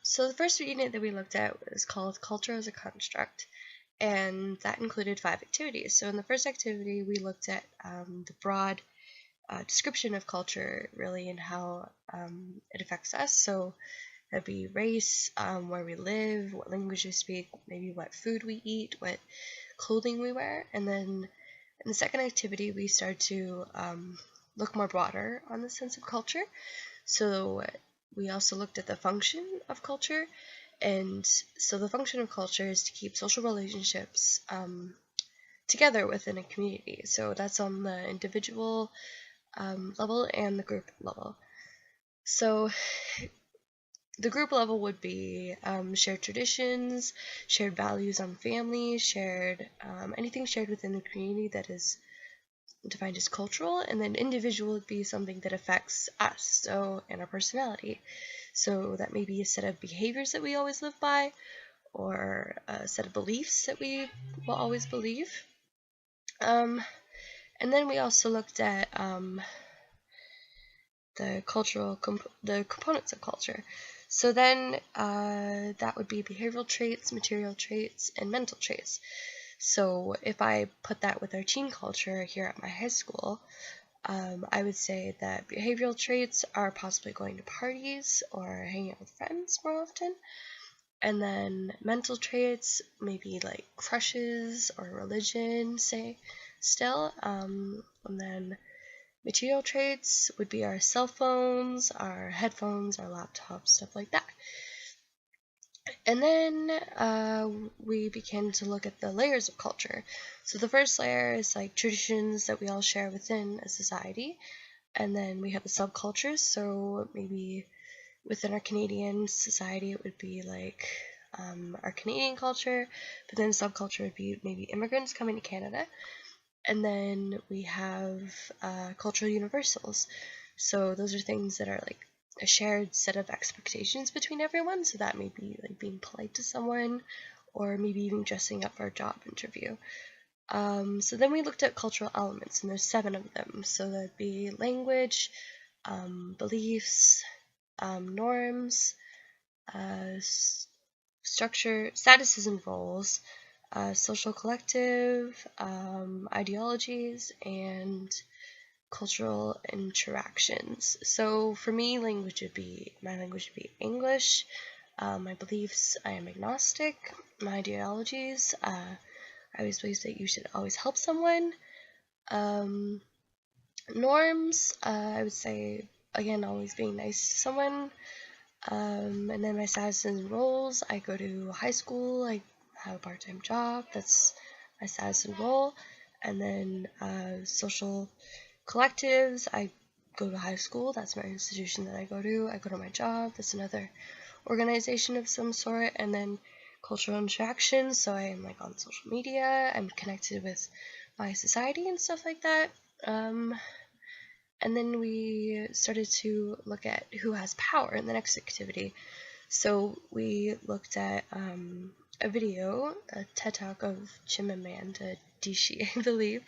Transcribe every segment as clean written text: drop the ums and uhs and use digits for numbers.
So the first unit that we looked at was called Culture as a Construct, and that included 5 activities. So in the first activity, we looked at the broad description of culture, really, and how it affects us. So that'd be race, where we live, what language we speak, maybe what food we eat, what clothing we wear. And then in the second activity, we started to look more broader on the sense of culture. So we also looked at the function of culture. And so the function of culture is to keep social relationships together within a community. So that's on the individual level and the group level. So the group level would be shared traditions, shared values on family, shared anything shared within the community that is defined as cultural, and then individual would be something that affects us, so, and our personality. So that may be a set of behaviors that we always live by, or a set of beliefs that we will always believe. And then we also looked at the components of culture. So then that would be behavioral traits, material traits, and mental traits. So if I put that with our teen culture here at my high school, I would say that behavioral traits are possibly going to parties or hanging out with friends more often. And then mental traits, maybe like crushes or religion, say, still. And then material traits would be our cell phones, our headphones, our laptops, stuff like that. And then we began to look at the layers of culture. So the first layer is like traditions that we all share within a society. And then we have the subcultures. So maybe within our Canadian society, it would be like our Canadian culture. But then subculture would be maybe immigrants coming to Canada. And then we have cultural universals. So those are things that are like a shared set of expectations between everyone. So that may be like being polite to someone, or maybe even dressing up for a job interview. So then we looked at cultural elements, and there's 7 of them. So that'd be language, beliefs, norms, structure, statuses and roles, social collective, ideologies, and cultural interactions. So for me, my language would be English. My beliefs, I am agnostic. My ideologies, I always believe that you should always help someone. Norms, I would say, again, always being nice to someone. And then my status and roles, I go to high school, I have a part-time job, that's my status and role. And then social collectives, I go to high school, that's my institution that I go to my job, that's another organization of some sort. And then cultural interactions, so I am like on social media, I'm connected with my society and stuff like that. And then we started to look at who has power in the next activity. So we looked at a video, a TED Talk of Chimamanda Adichie, I believe,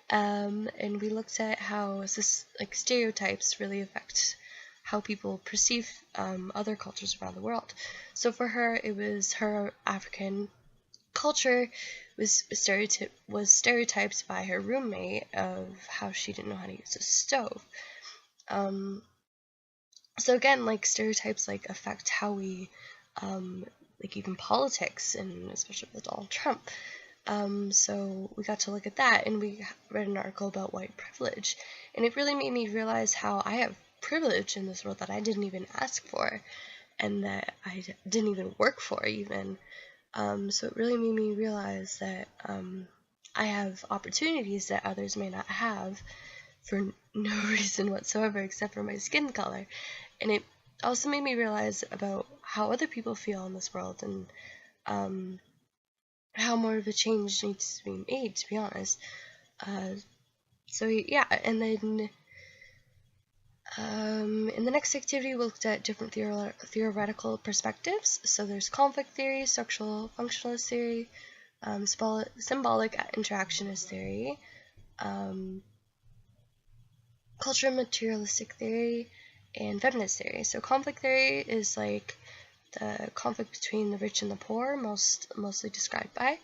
and we looked at how stereotypes really affect how people perceive other cultures around the world. So for her, it was her African culture was stereotyped by her roommate of how she didn't know how to use a stove. So again, like stereotypes like affect how we like even politics, and especially with Donald Trump. So we got to look at that, and we read an article about white privilege, and it really made me realize how I have privilege in this world that I didn't even ask for, and that I didn't even work for even. So it really made me realize that I have opportunities that others may not have for no reason whatsoever except for my skin color. And it also made me realize about how other people feel in this world, and how more of a change needs to be made, to be honest. So yeah, and then in the next activity, we looked at different theoretical perspectives. So there's conflict theory, structural functionalist theory, symbolic interactionist theory, cultural materialistic theory, and feminist theory. So conflict theory is like the conflict between the rich and the poor, mostly described by.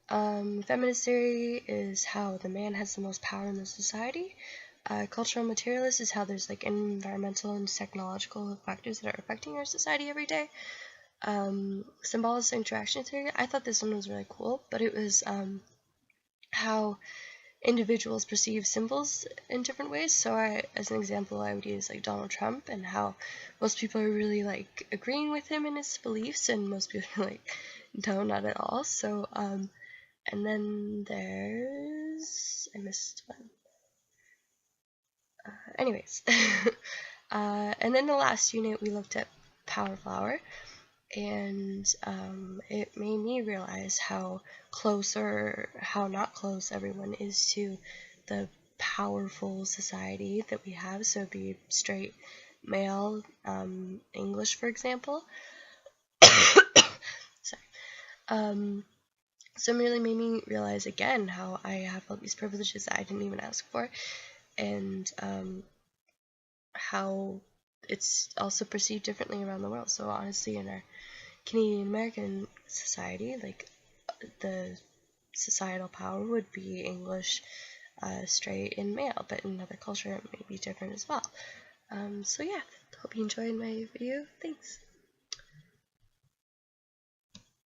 Feminist theory is how the man has the most power in the society. Cultural materialist is how there's like environmental and technological factors that are affecting our society every day. Symbolist interaction theory, I thought this one was really cool, but it was how individuals perceive symbols in different ways. So as an example, I would use like Donald Trump and how most people are really like agreeing with him in his beliefs, and most people are like, no, not at all. So, and then I missed one. Anyways, and then the last unit we looked at Power Flower, and it made me realize how close or how not close everyone is to the powerful society that we have. So it'd be straight male English, for example. Sorry. So it really made me realize again how I have all these privileges that I didn't even ask for, and how it's also perceived differently around the world. So honestly, in our Canadian American society, like the societal power would be English, straight, and male, but in another culture it may be different as well. So yeah, hope you enjoyed my video. Thanks.